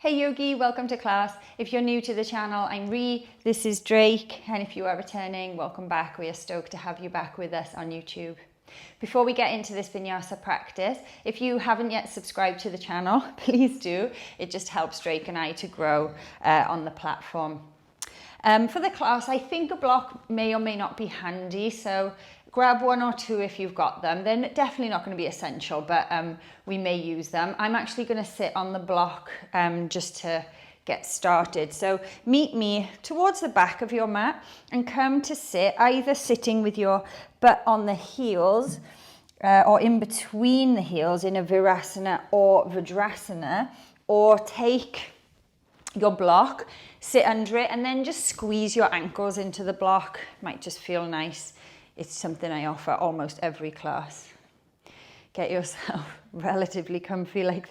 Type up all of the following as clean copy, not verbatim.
Hey Yogi, welcome to class. If you're new to the channel, I'm Rhi, this is Drake, and if you are returning, welcome back. We are stoked to have you back with us on YouTube. Before we get into this Vinyasa practice, if you haven't yet subscribed to the channel, please do. It just helps Drake and I to grow on the platform. For the class, I think a block may or may not be handy, so grab one or two if you've got them. They're definitely not going to be essential, but we may use them. I'm actually going to sit on the block just to get started. So meet me towards the back of your mat and come to sit, either sitting with your butt on the heels or in between the heels in a Virasana or Vajrasana, or take your block, sit under it, and then just squeeze your ankles into the block. Might just feel nice. It's something I offer almost every class. Get yourself relatively comfy like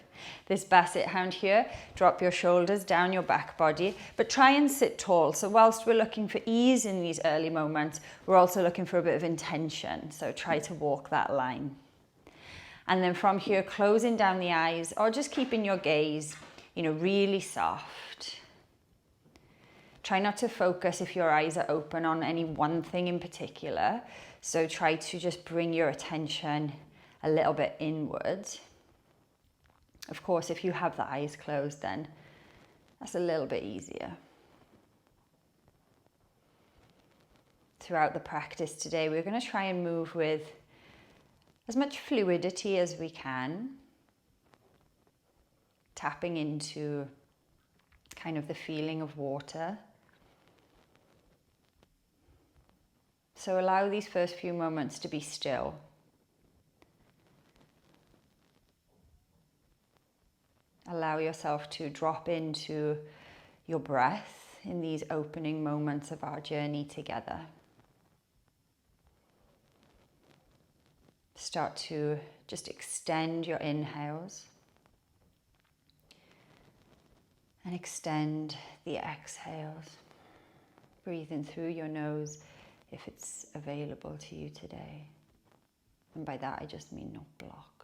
this basset hound here. Drop your shoulders down your back body, but try and sit tall. So whilst we're looking for ease in these early moments, we're also looking for a bit of intention. So try to walk that line. And then from here, closing down the eyes or just keeping your gaze, really soft. Try not to focus if your eyes are open on any one thing in particular. So try to just bring your attention a little bit inwards. Of course, if you have the eyes closed, then that's a little bit easier. Throughout the practice today, we're going to try and move with as much fluidity as we can, tapping into kind of the feeling of water. So allow these first few moments to be still. Allow yourself to drop into your breath in these opening moments of our journey together. Start to just extend your inhales and extend the exhales. Breathe in through your nose if it's available to you today. And by that I just mean not blocked.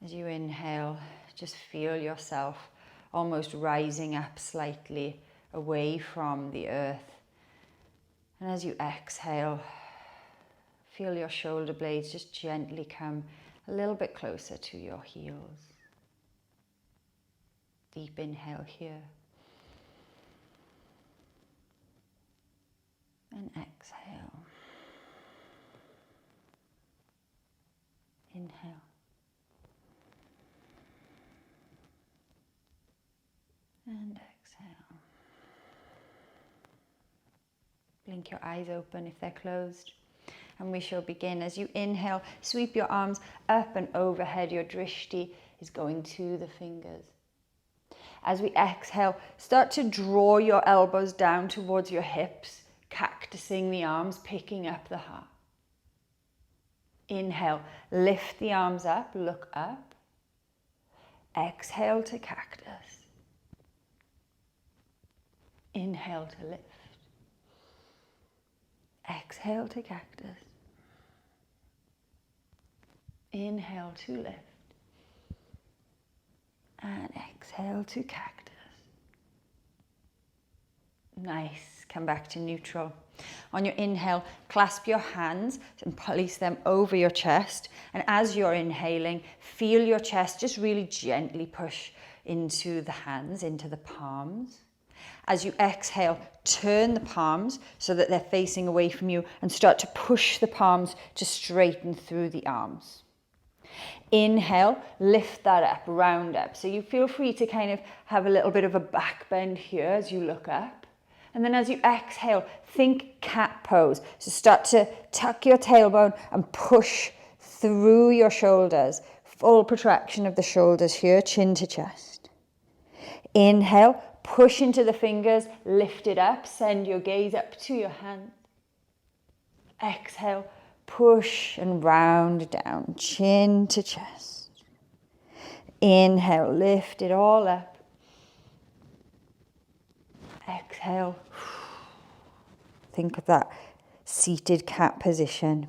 As you inhale, just feel yourself almost rising up slightly away from the earth. And as you exhale, feel your shoulder blades just gently come a little bit closer to your heels. Deep inhale here. And exhale. Inhale. And exhale. Blink your eyes open if they're closed. And we shall begin. As you inhale, sweep your arms up and overhead. Your drishti is going to the fingers. As we exhale, start to draw your elbows down towards your hips, cactusing the arms, picking up the heart. Inhale, lift the arms up, look up. Exhale to cactus. Inhale to lift. Exhale to cactus. Inhale to lift. And exhale to cactus. Nice. Come back to neutral. On your inhale, clasp your hands and place them over your chest. And as you're inhaling, feel your chest just really gently push into the hands, into the palms. As you exhale, turn the palms so that they're facing away from you and start to push the palms to straighten through the arms. Inhale, lift that up, round up. So you feel free to kind of have a little bit of a back bend here as you look up. And then as you exhale, think cat pose. So start to tuck your tailbone and push through your shoulders. Full protraction of the shoulders here, chin to chest. Inhale, push into the fingers, lift it up, send your gaze up to your hand. Exhale, push and round down, chin to chest. Inhale, lift it all up. Exhale, think of that seated cat position.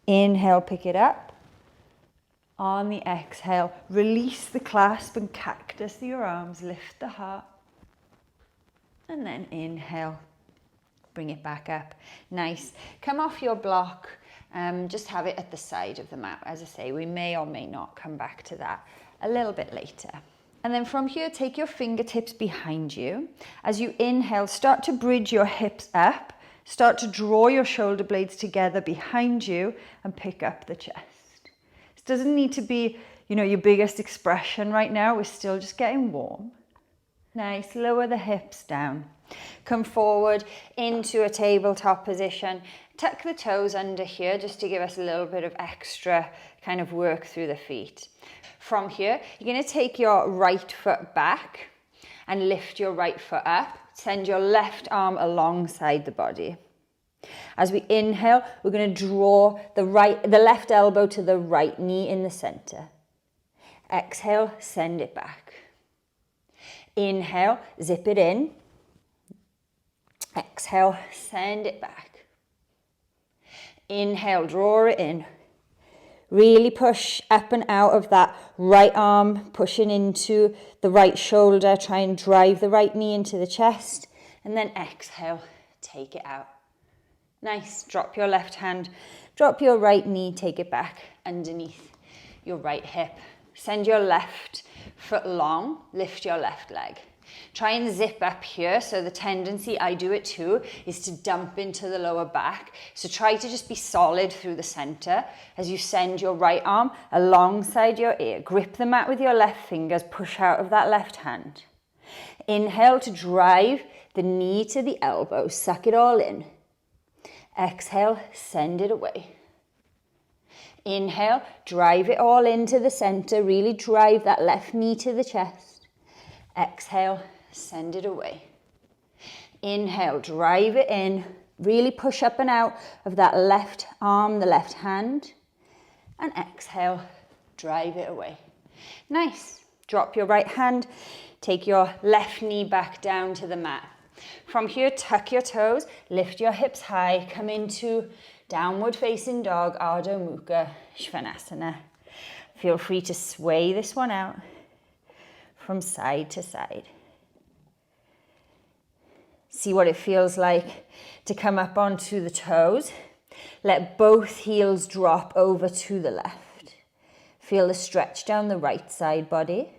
Inhale, pick it up On the exhale, release the clasp and cactus your arms, lift the heart. And then inhale, bring it back up. Nice. Come off your block, just have it at the side of the mat. As I say, we may or may not come back to that a little bit later. And then from here, take your fingertips behind you. As you inhale, start to bridge your hips up. Start to draw your shoulder blades together behind you and pick up the chest. This doesn't need to be, your biggest expression right now. We're still just getting warm. Nice, lower the hips down. Come forward into a tabletop position. Tuck the toes under here just to give us a little bit of extra kind of work through the feet. From here, you're going to take your right foot back and lift your right foot up. Send your left arm alongside the body. As we inhale, we're going to draw the left elbow to the right knee in the center. Exhale, send it back. Inhale, zip it in. Exhale, send it back. Inhale, draw it in. Really push up and out of that right arm, pushing into the right shoulder. Try and drive the right knee into the chest. And then exhale, take it out. Nice. Drop your left hand, drop your right knee, take it back underneath your right hip. Send your left foot long, lift your left leg. Try and zip up here. So the tendency, I do it too, is to dump into the lower back. So try to just be solid through the center as you send your right arm alongside your ear. Grip the mat with your left fingers, push out of that left hand. Inhale to drive the knee to the elbow, suck it all in. Exhale, send it away. Inhale, drive it all into the center, really drive that left knee to the chest. Exhale, send it away. Inhale, drive it in, really push up and out of that left arm, the left hand. And exhale, drive it away. Nice. Drop your right hand, take your left knee back down to the mat. From here, tuck your toes, lift your hips high, come into downward facing dog, Ardha Mukha Svanasana. Feel free to sway this one out from side to side. See what it feels like to come up onto the toes. Let both heels drop over to the left. Feel the stretch down the right side body.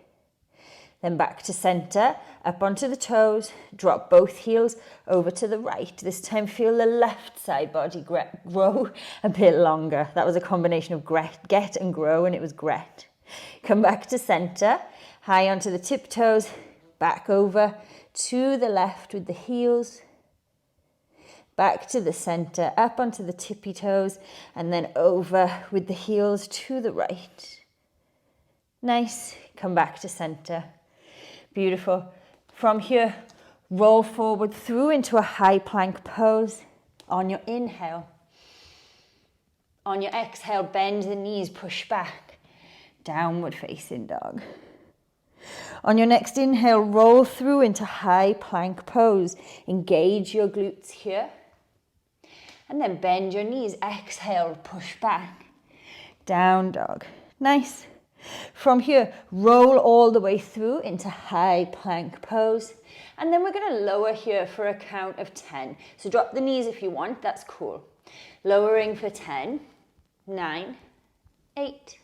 Then back to center, up onto the toes, drop both heels over to the right. This time feel the left side body grow a bit longer. That was a combination of get and grow, and it was gret. Come back to center, high onto the tiptoes, back over to the left with the heels. Back to the center, up onto the tippy toes, and then over with the heels to the right. Nice. Come back to center. Beautiful. From here, roll forward through into a high plank pose. On your inhale. On your exhale, bend the knees, push back. Downward facing dog. On your next inhale, roll through into high plank pose. Engage your glutes here. And then bend your knees. Exhale, push back. Down dog. Nice. From here, roll all the way through into high plank pose. And then we're going to lower here for a count of 10. So drop the knees if you want, that's cool. Lowering for 10, 9, 8,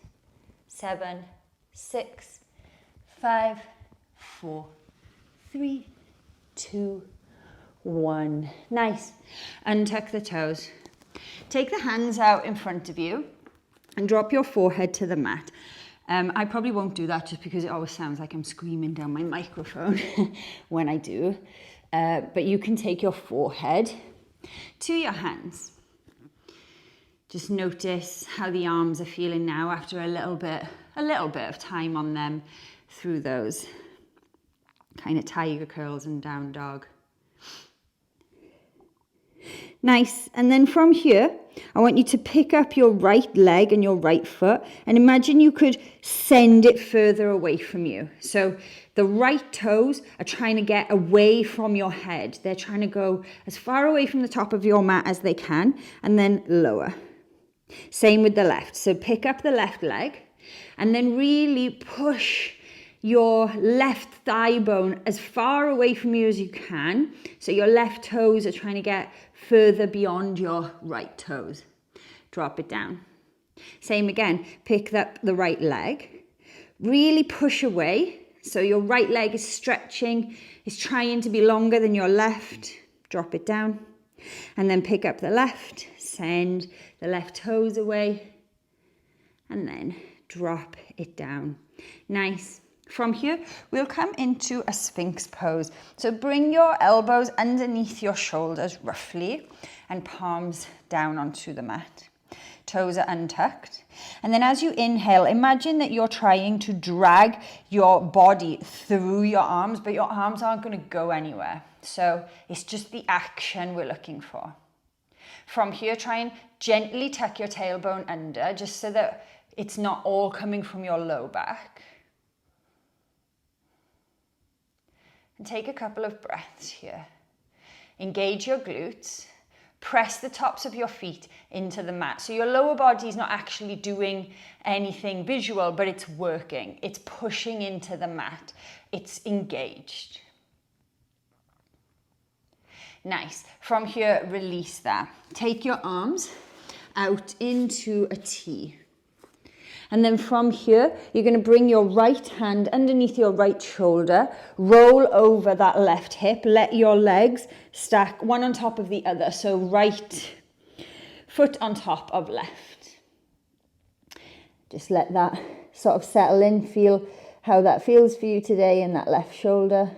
7, 6, 5, 4, 3, 2, 1. Nice. Untuck the toes. Take the hands out in front of you and drop your forehead to the mat. I probably won't do that just because it always sounds like I'm screaming down my microphone when I do. But you can take your forehead to your hands. Just notice how the arms are feeling now after a little bit of time on them through those kind of tiger curls and down dog. Nice. And then from here, I want you to pick up your right leg and your right foot and imagine you could send it further away from you. So the right toes are trying to get away from your head. They're trying to go as far away from the top of your mat as they can and then lower. Same with the left. So pick up the left leg And then really push your left thigh bone as far away from you as you can. So your left toes are trying to get further beyond your right toes. Drop it down. Same again, pick up the right leg. Really push away. So your right leg is stretching, is trying to be longer than your left. Drop it down. And then pick up the left, send the left toes away, and then drop it down. Nice. From here, we'll come into a sphinx pose. So bring your elbows underneath your shoulders roughly and palms down onto the mat. Toes are untucked. And then as you inhale, imagine that you're trying to drag your body through your arms, but your arms aren't going to go anywhere. So it's just the action we're looking for. From here, try and gently tuck your tailbone under, just so that it's not all coming from your low back. And take a couple of breaths here. Engage your glutes. Press the tops of your feet into the mat. So your lower body is not actually doing anything visual, but it's working. It's pushing into the mat. It's engaged. Nice. From here, release that. Take your arms out into a T. And then from here, you're going to bring your right hand underneath your right shoulder, roll over that left hip, let your legs stack one on top of the other. So right foot on top of left. Just let that sort of settle in, feel how that feels for you today in that left shoulder.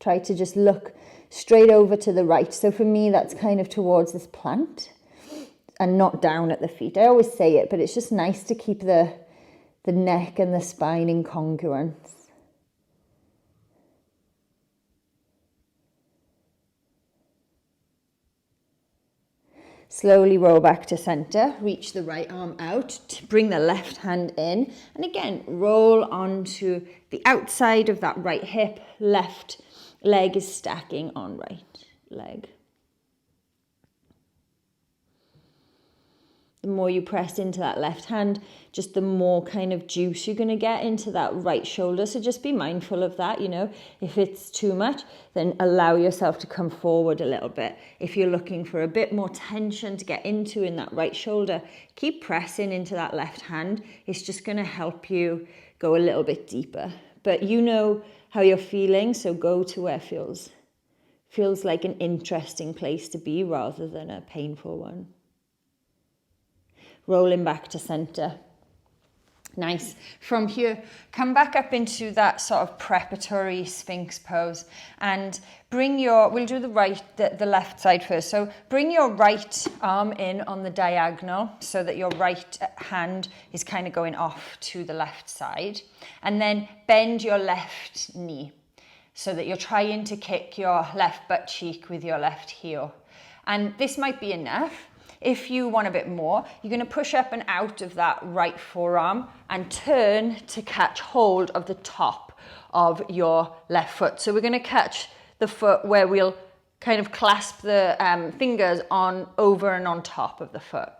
Try to just look straight over to the right. So for me, that's kind of towards this plant and not down at the feet. I always say it, but it's just nice to keep the neck and the spine in congruence. Slowly roll back to center, reach the right arm out, bring the left hand in, and again, roll onto the outside of that right hip, left leg is stacking on right leg. The more you press into that left hand, just the more kind of juice you're going to get into that right shoulder. So just be mindful of that, you know. If it's too much, then allow yourself to come forward a little bit. If you're looking for a bit more tension to get into in that right shoulder, keep pressing into that left hand. It's just going to help you go a little bit deeper. But you know how you're feeling, so go to where feels like an interesting place to be rather than a painful one. Rolling back to center. Nice. From here, come back up into that sort of preparatory sphinx pose and bring we'll do the left side first. So bring your right arm in on the diagonal so that your right hand is kind of going off to the left side. And then bend your left knee so that you're trying to kick your left butt cheek with your left heel. And this might be enough. If you want a bit more, you're going to push up and out of that right forearm and turn to catch hold of the top of your left foot. So we're going to catch the foot where we'll kind of clasp the fingers on over and on top of the foot.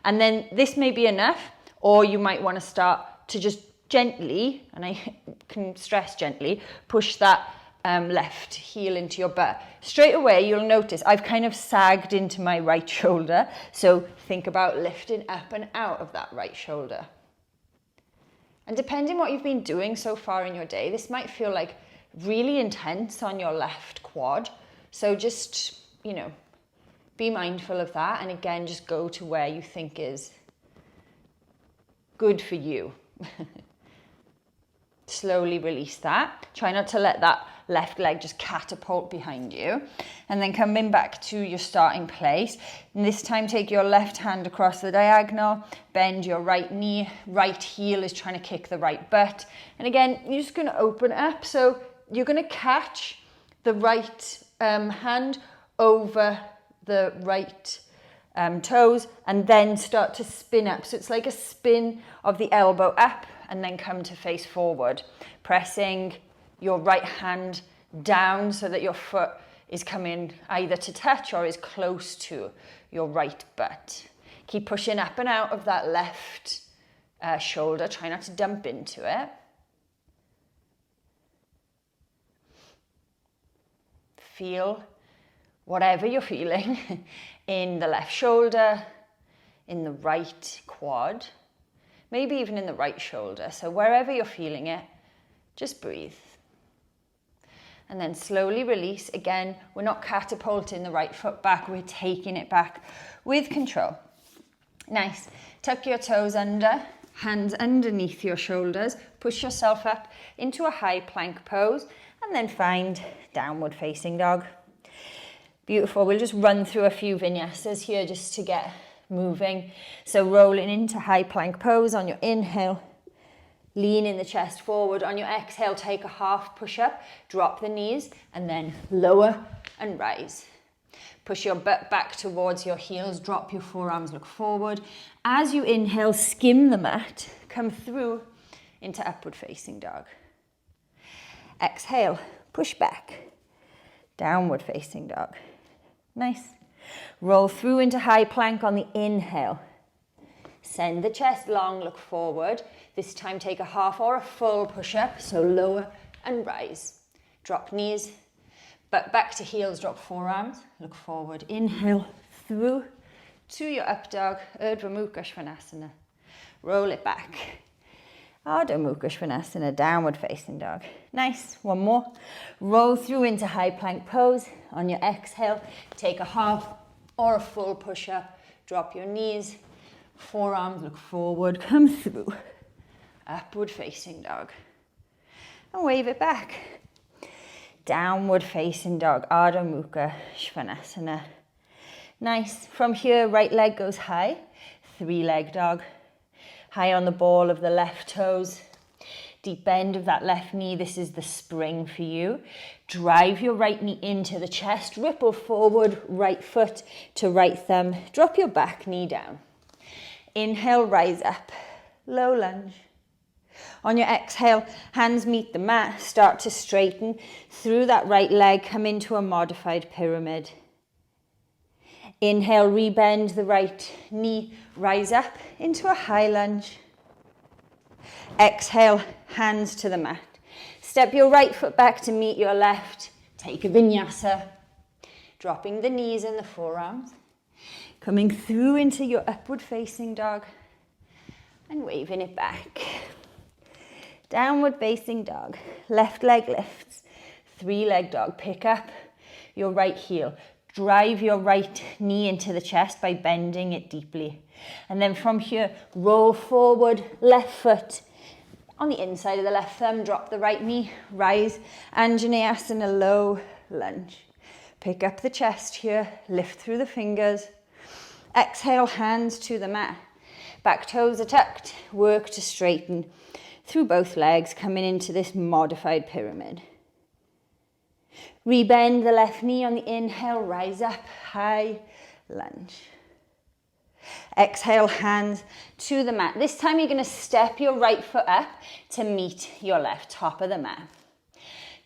And then this may be enough, or you might want to start to just gently, and I can stress gently, push that left heel into your butt. Straight away, you'll notice I've kind of sagged into my right shoulder. So think about lifting up and out of that right shoulder. And depending what you've been doing so far in your day, this might feel like really intense on your left quad. So just, you know, be mindful of that. And again, just go to where you think is good for you. Slowly release that. Try not to let that left leg just catapult behind you. And then coming back to your starting place. And this time take your left hand across the diagonal, bend your right knee, right heel is trying to kick the right butt. And again, you're just going to open up. So you're going to catch the right hand over the right toes and then start to spin up. So it's like a spin of the elbow up and then come to face forward, pressing your right hand down so that your foot is coming either to touch or is close to your right butt. Keep pushing up and out of that left shoulder. Try not to dump into it. Feel whatever you're feeling in the left shoulder, in the right quad, maybe even in the right shoulder. So wherever you're feeling it, just breathe. And then slowly release. Again, we're not catapulting the right foot back, we're taking it back with control. Nice. Tuck your toes under, hands underneath your shoulders, push yourself up into a high plank pose, and then find downward facing dog. Beautiful. We'll just run through a few vinyasas here just to get moving. So rolling into high plank pose on your inhale, leaning the chest forward. On your exhale, take a half push up, drop the knees, and then lower and rise. Push your butt back towards your heels, drop your forearms, look forward. As you inhale, skim the mat, come through into upward facing dog. Exhale, push back, downward facing dog. Nice. Roll through into high plank on the inhale. Send the chest long, look forward. This time take a half or a full push up, so lower and rise. Drop knees, butt back to heels, drop forearms, look forward. Inhale through to your up dog, Urdhva Mukha Svanasana. Roll it back. Ardha Mukha Svanasana, downward facing dog. Nice, one more. Roll through into high plank pose. On your exhale, take a half or a full push up. Drop your knees, forearms, look forward, come through. Upward facing dog. And wave it back. Downward facing dog, Ardha Mukha Svanasana. Nice. From here, right leg goes high, 3-leg dog. High on the ball of the left toes. Deep bend of that left knee. This is the spring for you. Drive your right knee into the chest. Ripple forward, right foot to right thumb. Drop your back knee down. Inhale, rise up. Low lunge. On your exhale, hands meet the mat. Start to straighten through that right leg. Come into a modified pyramid. Inhale, rebend the right knee, rise up into a high lunge. Exhale, hands to the mat. Step your right foot back to meet your left. Take a vinyasa. Dropping the knees and the forearms. Coming through into your upward facing dog. And waving it back. Downward facing dog. Left leg lifts. 3-leg dog. Pick up your right heel. Drive your right knee into the chest by bending it deeply. And then from here, roll forward, left foot on the inside of the left thumb, drop the right knee, rise, Anjaneyasana, low lunge. Pick up the chest here, lift through the fingers. Exhale, hands to the mat. Back toes are tucked, work to straighten through both legs, coming into this modified pyramid. Rebend the left knee on the inhale, rise up, high lunge. Exhale, hands to the mat. This time you're going to step your right foot up to meet your left, top of the mat.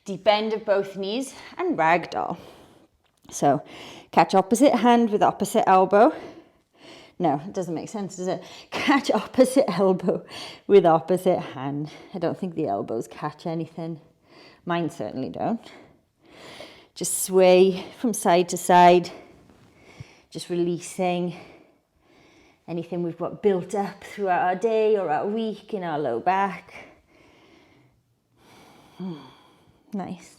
Deep bend of both knees and ragdoll. So catch opposite hand with opposite elbow. No, it doesn't make sense, does it? Catch opposite elbow with opposite hand. I don't think the elbows catch anything. Mine certainly don't. Just sway from side to side, just releasing anything we've got built up throughout our day or our week in our low back. Nice.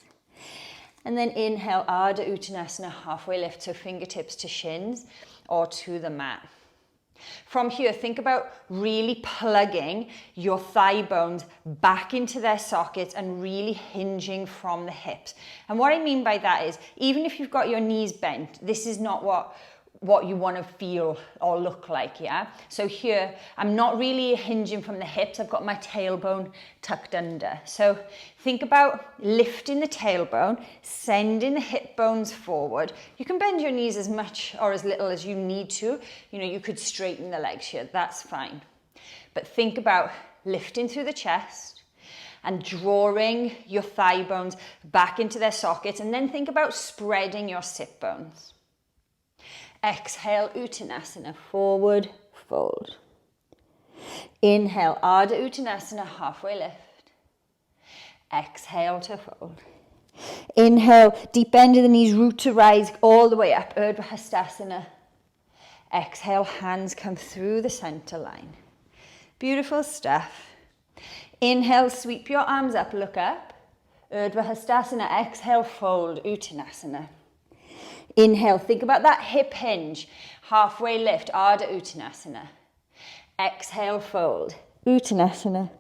And then inhale, Ardha Uttanasana, halfway lift, so fingertips to shins or to the mat. From here, think about really plugging your thigh bones back into their sockets and really hinging from the hips. And what I mean by that is, even if you've got your knees bent, this is not what you want to feel or look like, yeah? So here, I'm not really hinging from the hips. I've got my tailbone tucked under. So think about lifting the tailbone, sending the hip bones forward. You can bend your knees as much or as little as you need to. You know, you could straighten the legs here. That's fine. But think about lifting through the chest and drawing your thigh bones back into their sockets. And then think about spreading your sit bones. Exhale, Uttanasana, forward fold. Inhale, Ardha Uttanasana, halfway lift. Exhale to fold. Inhale, deep bend of the knees, root to rise all the way up, Urdhva Hastasana. Exhale, hands come through the center line. Beautiful stuff. Inhale, sweep your arms up, look up. Urdhva Hastasana, exhale, fold, Uttanasana. Inhale, think about that hip hinge, halfway lift, Ardha Uttanasana. Exhale, fold, Uttanasana.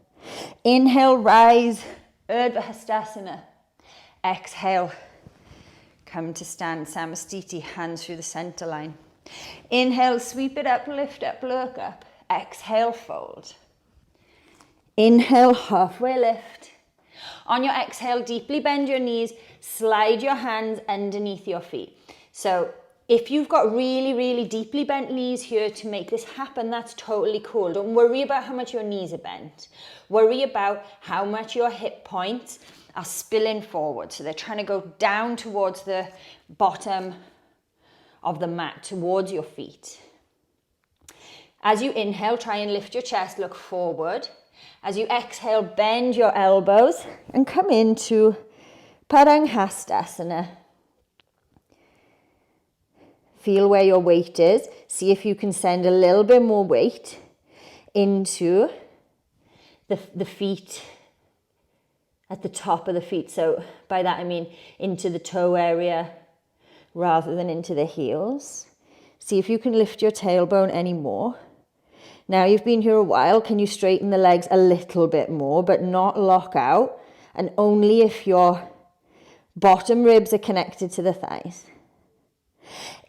Inhale, rise, Urdhva Hastasana. Exhale, come to stand, Samastiti, hands through the center line. Inhale, sweep it up, lift up, look up. Exhale, fold. Inhale, halfway lift. On your exhale, deeply bend your knees, slide your hands underneath your feet. So if you've got really, really deeply bent knees here to make this happen, that's totally cool. Don't worry about how much your knees are bent. Worry about how much your hip points are spilling forward. So they're trying to go down towards the bottom of the mat, towards your feet. As you inhale, try and lift your chest, look forward. As you exhale, bend your elbows and come into Padangusthasana. Feel where your weight is. See if you can send a little bit more weight into the feet, at the top of the feet. So by that I mean into the toe area rather than into the heels. See if you can lift your tailbone any more. Now you've been here a while, can you straighten the legs a little bit more, but not lock out, and only if your bottom ribs are connected to the thighs.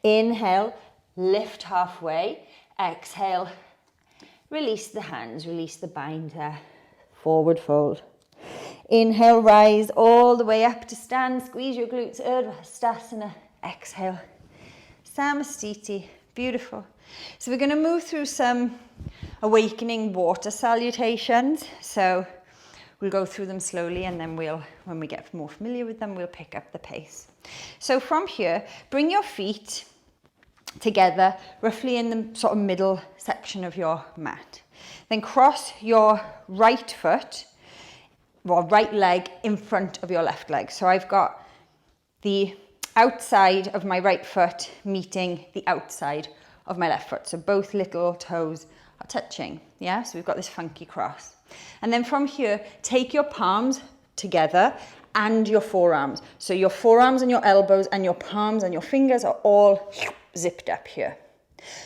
Inhale, lift halfway. Exhale, release the hands, release the binder, forward fold. Inhale, rise all the way up to stand, squeeze your glutes, Urdhva Hastasana. Exhale, Samastiti, beautiful. So we're going to move through some awakening water salutations. So we'll go through them slowly, and then when we get more familiar with them, we'll pick up the pace. So from here, bring your feet together, roughly in the sort of middle section of your mat. Then cross your right foot, or right leg, in front of your left leg. So I've got the outside of my right foot meeting the outside of my left foot. So both little toes are touching. Yeah, so we've got this funky cross. And then from here, take your palms together and your forearms. So your forearms and your elbows and your palms and your fingers are all zipped up here.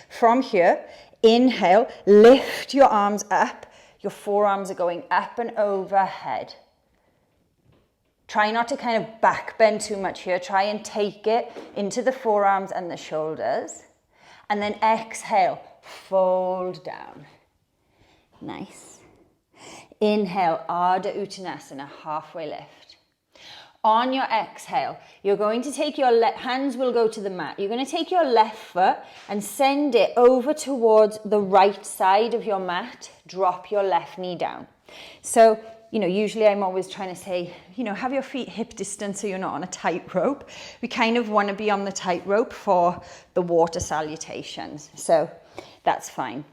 From here, inhale, lift your arms up. Your forearms are going up and overhead. Try not to kind of back bend too much here. Try and take it into the forearms and the shoulders. And then exhale, fold down. Nice. Inhale, Ardha Uttanasana, halfway lift. On your exhale, you're going to take your hands will go to the mat. You're going to take your left foot and send it over towards the right side of your mat. Drop your left knee down. So, usually I'm always trying to say, have your feet hip distance so you're not on a tightrope. We kind of want to be on the tightrope for the water salutations. So that's fine.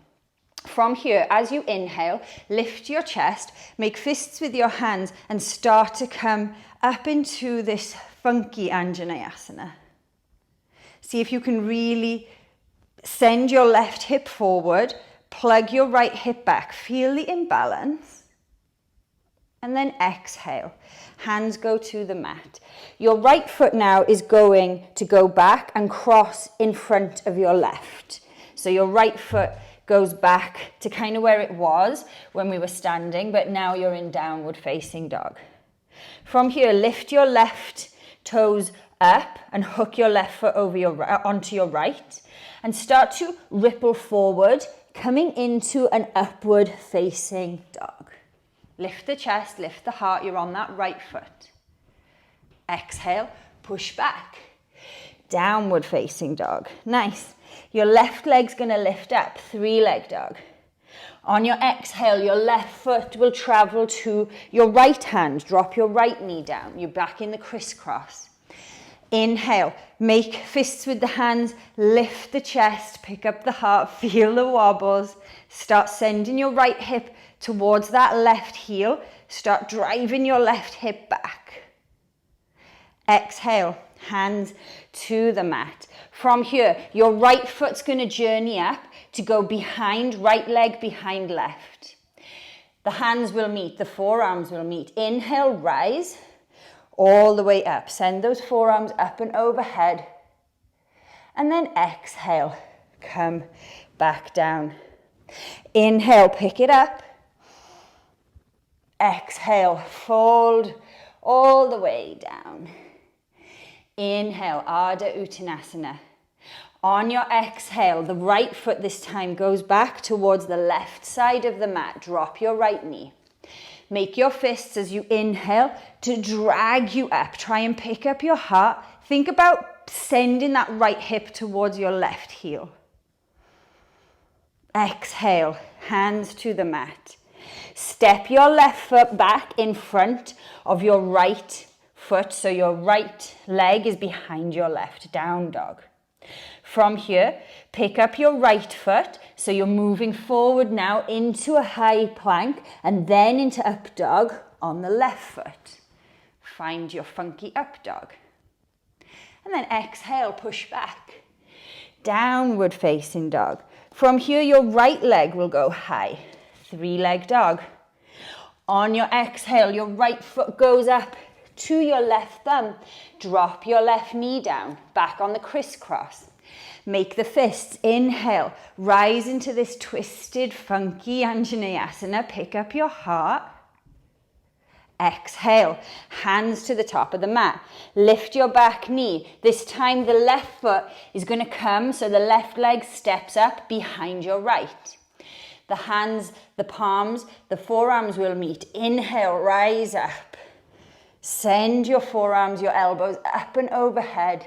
From here, as you inhale, lift your chest, make fists with your hands, and start to come up into this funky Anjaneyasana. See if you can really send your left hip forward, plug your right hip back, feel the imbalance. And then exhale, hands go to the mat. Your right foot now is going to go back and cross in front of your left. So your right foot goes back to kind of where it was when we were standing, but now you're in downward facing dog. From here, lift your left toes up and hook your left foot over onto your right, and start to ripple forward, coming into an upward facing dog. Lift the chest, lift the heart, you're on that right foot. Exhale, push back. Downward facing dog. Nice. Your left leg's gonna lift up, 3-leg dog. On your exhale, your left foot will travel to your right hand. Drop your right knee down. You're back in the crisscross. Inhale, make fists with the hands, lift the chest, pick up the heart, feel the wobbles. Start sending your right hip towards that left heel. Start driving your left hip back. Exhale, hands to the mat. From here, your right foot's going to journey up to go behind, right leg behind left. The hands will meet, the forearms will meet. Inhale, rise all the way up. Send those forearms up and overhead. And then exhale, come back down. Inhale, pick it up. Exhale, fold all the way down. Inhale, Ardha Uttanasana. On your exhale, the right foot this time goes back towards the left side of the mat. Drop your right knee. Make your fists as you inhale to drag you up. Try and pick up your heart. Think about sending that right hip towards your left heel. Exhale, hands to the mat. Step your left foot back in front of your right foot, so your right leg is behind your left, down dog. From here, pick up your right foot, so you're moving forward now into a high plank and then into up dog on the left foot. Find your funky up dog. And then exhale, push back. Downward facing dog. From here, your right leg will go high. 3-leg dog. On your exhale, your right foot goes up to your left thumb. Drop your left knee down, back on the crisscross. Make the fists, inhale, rise into this twisted, funky Anjaneyasana. Pick up your heart. Exhale, hands to the top of the mat. Lift your back knee. This time the left foot is going to come, so the left leg steps up behind your right. The hands, the palms, the forearms will meet. Inhale, rise up. Send your forearms, your elbows up and overhead.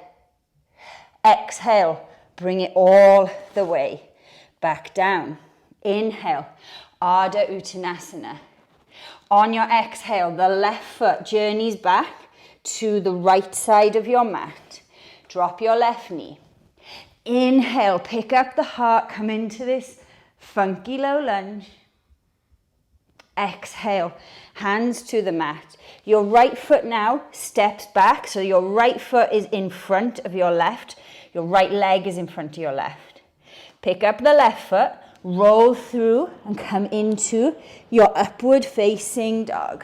Exhale, bring it all the way back down. Inhale, Ardha Uttanasana. On your exhale, the left foot journeys back to the right side of your mat. Drop your left knee. Inhale, pick up the heart, come into this funky low lunge. Exhale, hands to the mat. Your right foot now steps back, so your right foot is in front of your left. Your right leg is in front of your left. Pick up the left foot, roll through and come into your upward facing dog.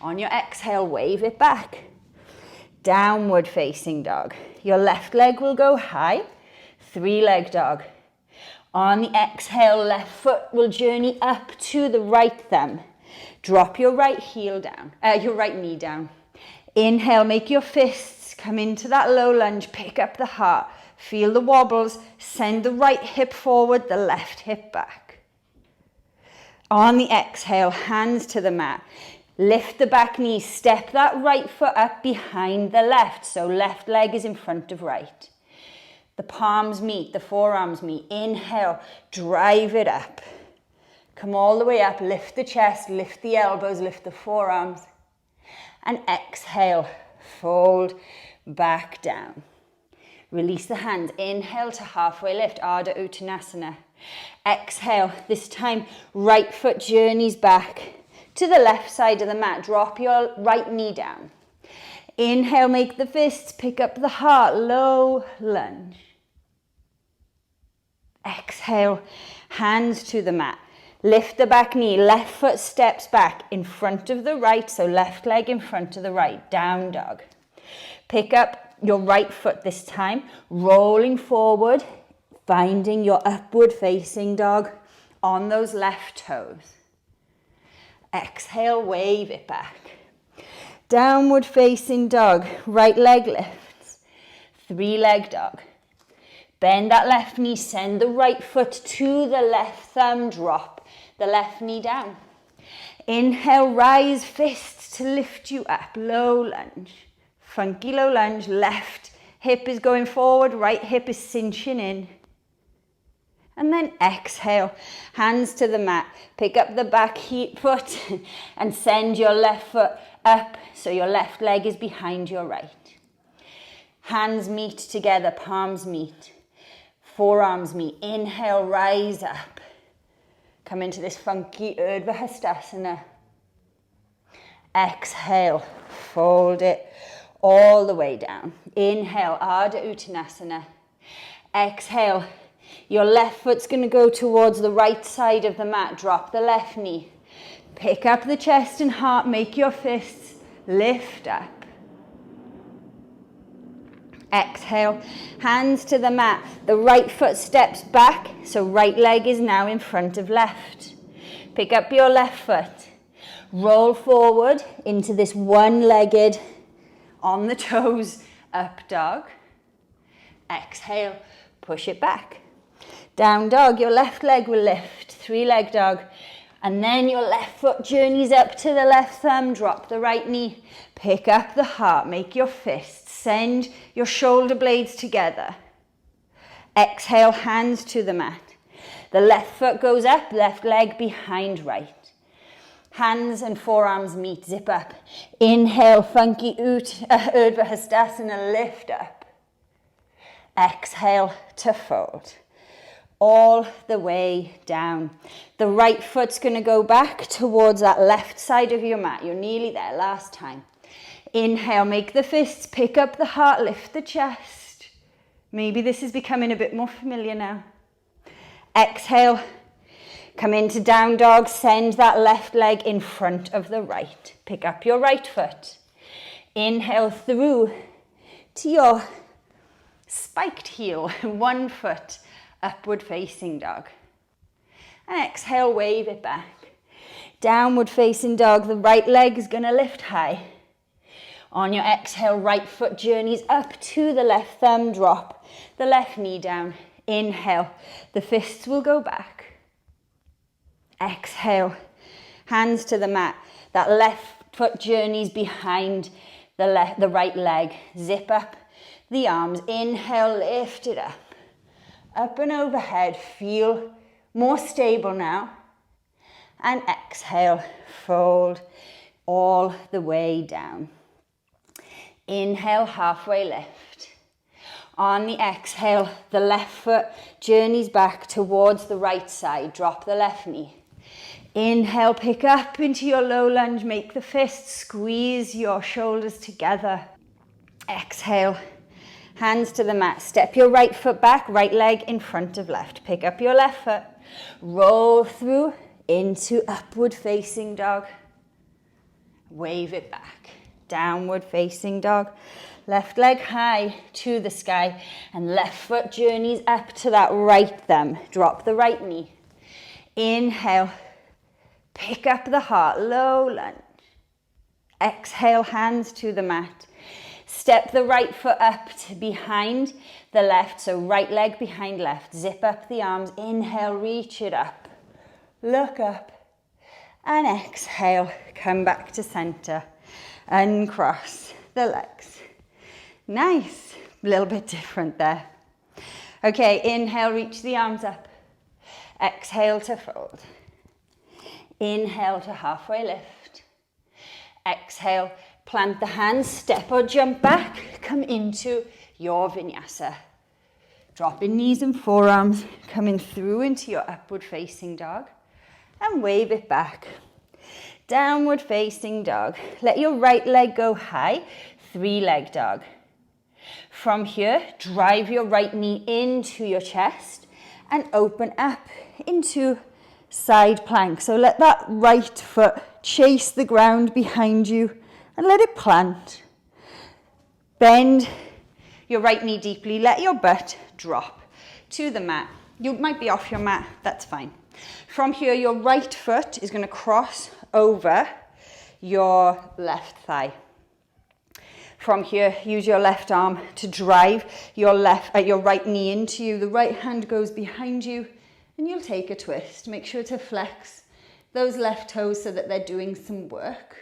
On your exhale, wave it back. Downward facing dog. Your left leg will go high. 3-leg dog. On the exhale, left foot will journey up to the right thumb. Drop your right heel down, your right knee down. Inhale, make your fists come into that low lunge. Pick up the heart. Feel the wobbles. Send the right hip forward, the left hip back. On the exhale, hands to the mat. Lift the back knee. Step that right foot up behind the left, so left leg is in front of right. The palms meet, the forearms meet. Inhale, drive it up. Come all the way up, lift the chest, lift the elbows, lift the forearms. And exhale, fold back down. Release the hands. Inhale to halfway lift, Ardha Uttanasana. Exhale, this time right foot journeys back to the left side of the mat. Drop your right knee down. Inhale, make the fists, pick up the heart, low lunge. Exhale, hands to the mat. Lift the back knee, left foot steps back in front of the right, so left leg in front of the right, down dog. Pick up your right foot this time, rolling forward, finding your upward facing dog on those left toes. Exhale, wave it back. Downward facing dog, right leg lifts. 3-leg dog. Bend that left knee, send the right foot to the left thumb, drop the left knee down. Inhale, rise, fists to lift you up, low lunge. Funky low lunge, left hip is going forward, right hip is cinching in. And then exhale, hands to the mat. Pick up the back foot and send your left foot up so your left leg is behind your right. Hands meet together, palms meet, forearms meet. Inhale, rise up. Come into this funky Urdhva Hastasana. Exhale, fold it all the way down. Inhale, Ardha Uttanasana. Exhale, your left foot's going to go towards the right side of the mat. Drop the left knee. Pick up the chest and heart. Make your fists lift up. Exhale, hands to the mat. The right foot steps back, so right leg is now in front of left. Pick up your left foot. Roll forward into this one-legged, on the toes, up dog. Exhale, push it back. Down dog, your left leg will lift, three-leg dog. And then your left foot journeys up to the left thumb, drop the right knee. Pick up the heart, make your fists. Send your shoulder blades together. Exhale, hands to the mat. The left foot goes up, left leg behind right. Hands and forearms meet, zip up. Inhale, funky Urdhva Hastasana, lift up. Exhale to fold. All the way down. The right foot's going to go back towards that left side of your mat. You're nearly there, last time. Inhale, make the fists, pick up the heart, lift the chest. Maybe this is becoming a bit more familiar now. Exhale, come into down dog, send that left leg in front of the right. Pick up your right foot. Inhale through to your spiked heel, one foot, upward facing dog. And exhale, wave it back. Downward facing dog, the right leg is going to lift high. On your exhale, right foot journeys up to the left thumb, drop the left knee down. Inhale, the fists will go back. Exhale, hands to the mat. That left foot journeys behind the right leg. Zip up the arms. Inhale, lift it up. Up and overhead. Feel more stable now. And exhale, fold all the way down. Inhale, halfway lift. On the exhale, the left foot journeys back towards the right side. Drop the left knee. Inhale, pick up into your low lunge. Make the fists, squeeze your shoulders together. Exhale, hands to the mat. Step your right foot back, right leg in front of left. Pick up your left foot. Roll through into upward facing dog. Wave it back. Downward facing dog. Left leg high to the sky and left foot journeys up to that right thumb. Drop the right knee. Inhale, pick up the heart, low lunge. Exhale, hands to the mat. Step the right foot up to behind the left, so right leg behind left. Zip up the arms. Inhale, reach it up. Look up. And exhale, come back to center. Uncross the legs. Nice. A little bit different there. Okay, inhale, reach the arms up. Exhale to fold. Inhale to halfway lift. Exhale, plant the hands, step or jump back, come into your vinyasa. Dropping knees and forearms, coming through into your upward facing dog and wave it back. Downward facing dog. Let your right leg go high, three-leg dog. From here, drive your right knee into your chest and open up into side plank. So let that right foot chase the ground behind you and let it plant. Bend your right knee deeply. Let your butt drop to the mat. You might be off your mat, that's fine. From here, your right foot is going to cross over your left thigh. From here, use your left arm to drive your right knee into you. The right hand goes behind you and you'll take a twist. Make sure to flex those left toes so that they're doing some work.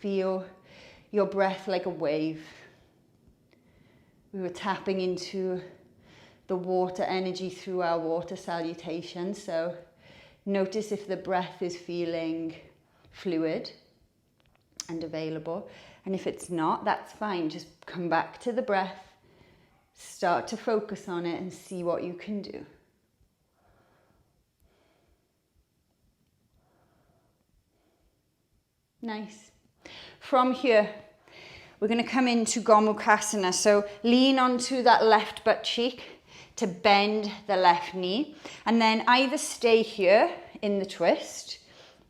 Feel your breath like a wave. We were tapping into the water energy through our water salutations. So notice if the breath is feeling fluid and available. And if it's not, that's fine. Just come back to the breath, start to focus on it and see what you can do. Nice. From here, we're going to come into Gomukhasana. So lean onto that left butt cheek to bend the left knee. And then either stay here in the twist.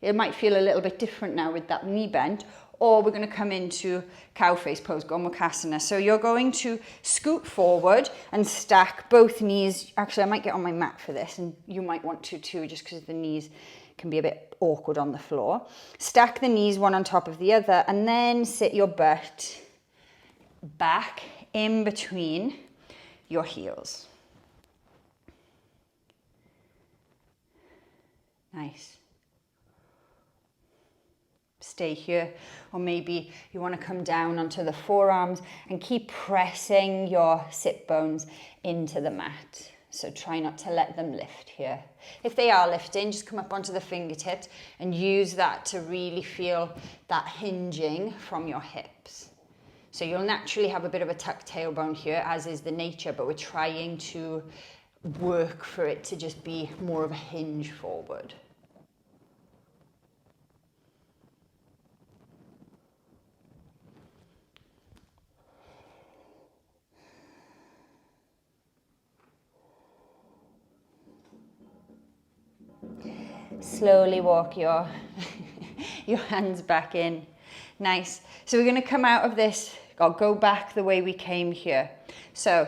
It might feel a little bit different now with that knee bent. Or we're going to come into cow face pose, Gomukhasana. So you're going to scoot forward and stack both knees. Actually, I might get on my mat for this, and you might want to too, just because the knees can be a bit awkward on the floor. Stack the knees one on top of the other, and then sit your butt back in between your heels. Nice. Stay here, or maybe you want to come down onto the forearms and keep pressing your sit bones into the mat. So try not to let them lift here. If they are lifting, just come up onto the fingertips and use that to really feel that hinging from your hips. So you'll naturally have a bit of a tucked tailbone here, as is the nature, but we're trying to work for it to just be more of a hinge forward. Slowly walk your hands back in. Nice. So we're going to come out of this, or go back the way we came here. So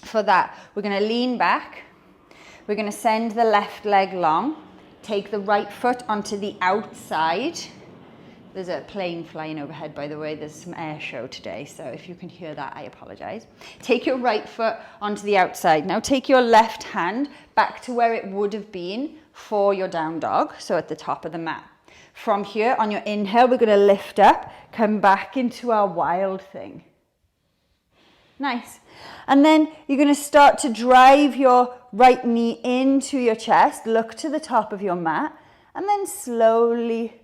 for that, we're going to lean back. We're going to send the left leg long. Take the right foot onto the outside. There's a plane flying overhead, by the way. There's some air show today, so if you can hear that, I apologize. Take your right foot onto the outside. Now take your left hand back to where it would have been for your down dog, so at the top of the mat. From here, on your inhale, we're going to lift up, come back into our wild thing. Nice. And then you're going to start to drive your right knee into your chest, look to the top of your mat, and then slowly,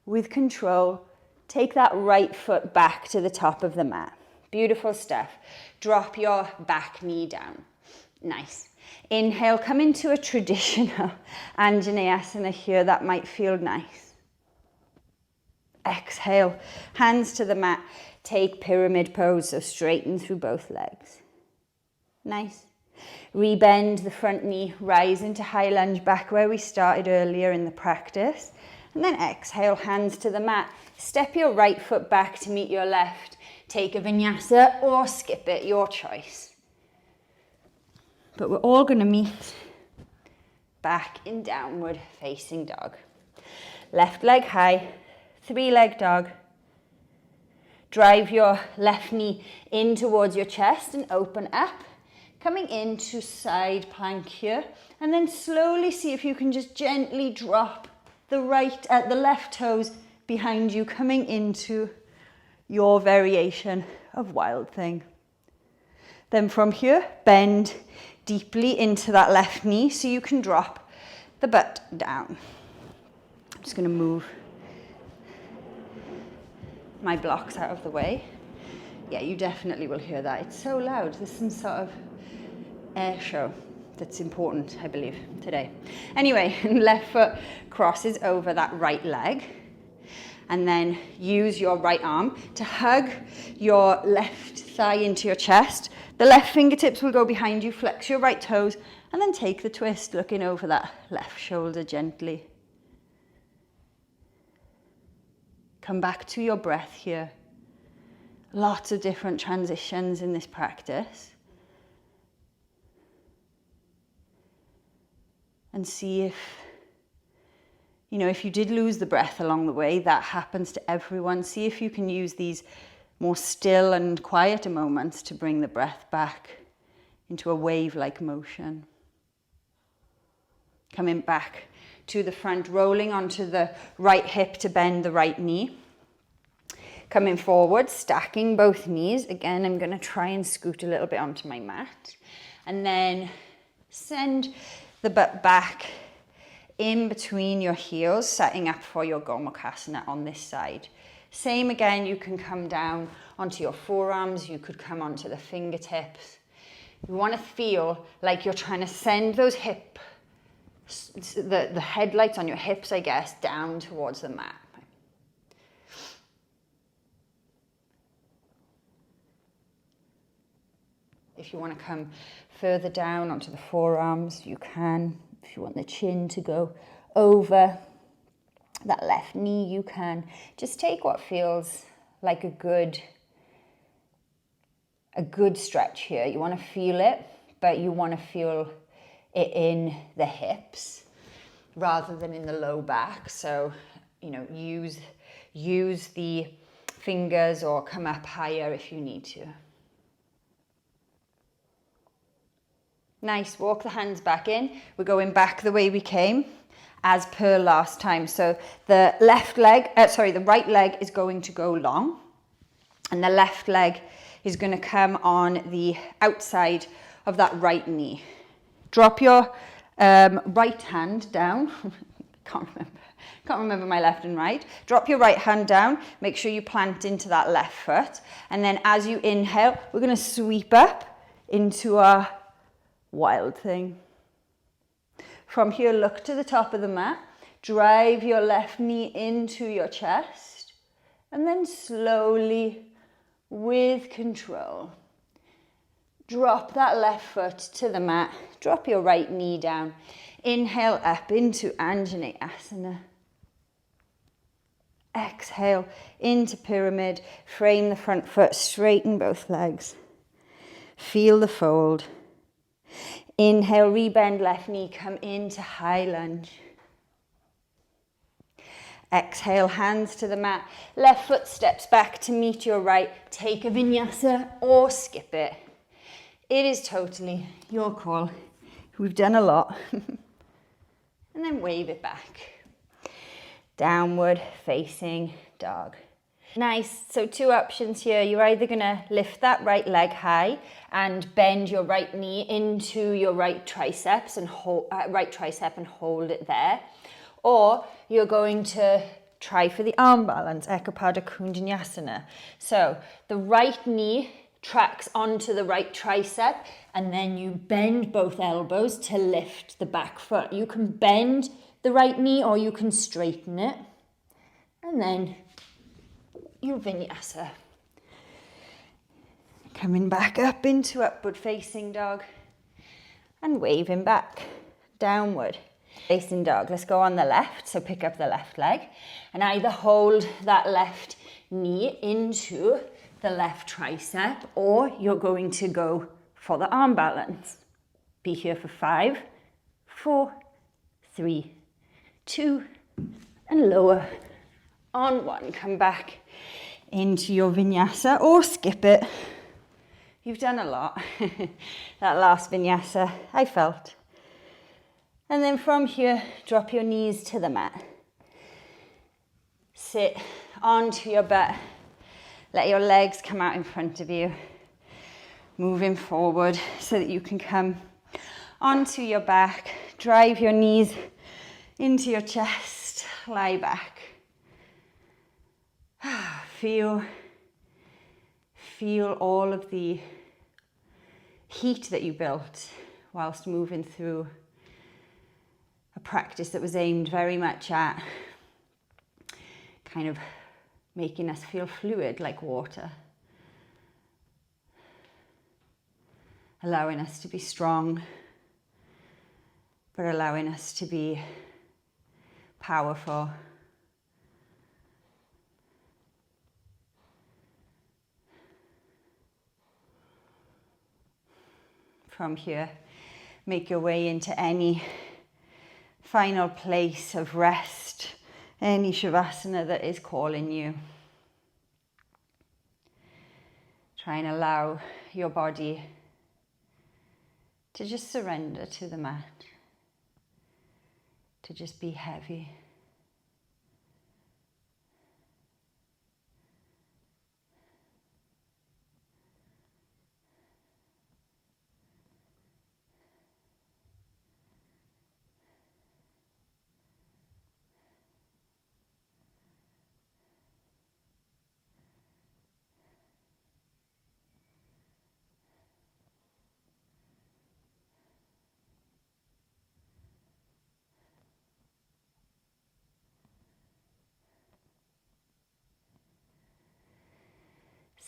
with control, take that right foot back to the top of the mat. Beautiful stuff. Drop your back knee down. Nice. Inhale, come into a traditional Anjaneyasana here. That might feel nice. Exhale, hands to the mat. Take pyramid pose, so straighten through both legs. Nice. Rebend the front knee, rise into high lunge back where we started earlier in the practice. And then exhale, hands to the mat. Step your right foot back to meet your left. Take a vinyasa or skip it, your choice. But we're all going to meet back in downward facing dog. Left leg high, 3-leg dog. Drive your left knee in towards your chest and open up. Coming into side plank here. And then slowly see if you can just gently drop the left toes behind you, coming into your variation of wild thing. Then from here, bend deeply into that left knee so you can drop the butt down. I'm just going to move my blocks out of the way. Yeah, you definitely will hear that. It's so loud. There's some sort of air show that's important, I believe, today. Anyway, left foot crosses over that right leg. And then use your right arm to hug your left thigh into your chest. The left fingertips will go behind you, flex your right toes, and then take the twist, looking over that left shoulder gently. Come back to your breath here. Lots of different transitions in this practice. And see if you did lose the breath along the way, that happens to everyone. See if you can use these more still and quieter moments to bring the breath back into a wave-like motion. Coming back to the front, rolling onto the right hip to bend the right knee. Coming forward, stacking both knees. Again, I'm gonna try and scoot a little bit onto my mat. And then send the butt back in between your heels, setting up for your Gomukhasana on this side. Same again, you can come down onto your forearms, you could come onto the fingertips. You want to feel like you're trying to send those the headlights on your hips, I guess, down towards the mat. If you want to come further down onto the forearms, you can. If you want the chin to go over that left knee, you can. Just take what feels like a good stretch here. You want to feel it, but you want to feel it in the hips rather than in the low back. So, you know, use the fingers or come up higher if you need to. Nice, walk the hands back in. We're going back the way we came as per last time. So the the right leg is going to go long and the left leg is going to come on the outside of that right knee. Drop your right hand down. Can't remember my left and right. Drop your right hand down. Make sure you plant into that left foot. And then as you inhale, we're going to sweep up into our wild thing. From here, look to the top of the mat. Drive your left knee into your chest. And then slowly, with control, drop that left foot to the mat. Drop your right knee down. Inhale up into Anjaneyasana. Exhale into pyramid. Frame the front foot, straighten both legs. Feel the fold. Inhale, rebend left knee, come into high lunge. Exhale, hands to the mat. Left foot steps back to meet your right. Take a vinyasa or skip it. It is totally your call. We've done a lot. And then wave it back. Downward facing dog. Nice, so two options here. You're either gonna lift that right leg high and bend your right knee into your right triceps and hold it there. Or you're going to try for the arm balance, Ekapada Kundanyasana. So the right knee tracks onto the right tricep and then you bend both elbows to lift the back foot. You can bend the right knee or you can straighten it. And then your vinyasa. Coming back up into upward facing dog and waving back, downward facing dog. Let's go on the left, so pick up the left leg and either hold that left knee into the left tricep or you're going to go for the arm balance. Be here for 5, 4, 3, 2, and lower on 1. Come back into your vinyasa or skip it. You've done a lot. That last vinyasa, I felt. And then from here, drop your knees to the mat. Sit onto your butt. Let your legs come out in front of you. Moving forward so that you can come onto your back. Drive your knees into your chest. Lie back. Feel all of the heat that you built whilst moving through a practice that was aimed very much at kind of making us feel fluid like water. Allowing us to be strong, but allowing us to be powerful. From here, make your way into any final place of rest, any shavasana that is calling you. Try and allow your body to just surrender to the mat, to just be heavy.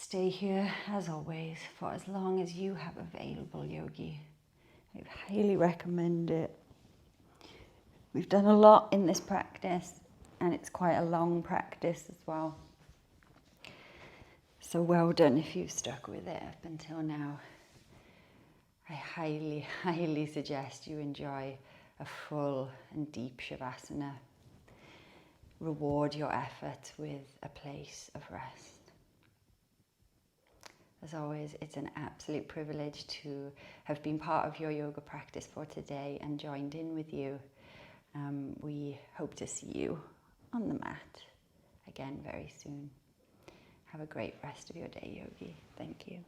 stay here as always for as long as you have available, yogi. I highly recommend it. We've done a lot in this practice, and it's quite a long practice as well. So well done if you've stuck with it up until now. I highly, highly suggest you enjoy a full and deep Shavasana. Reward your effort with a place of rest. As always, it's an absolute privilege to have been part of your yoga practice for today and joined in with you. We hope to see you on the mat again very soon. Have a great rest of your day, yogi. Thank you.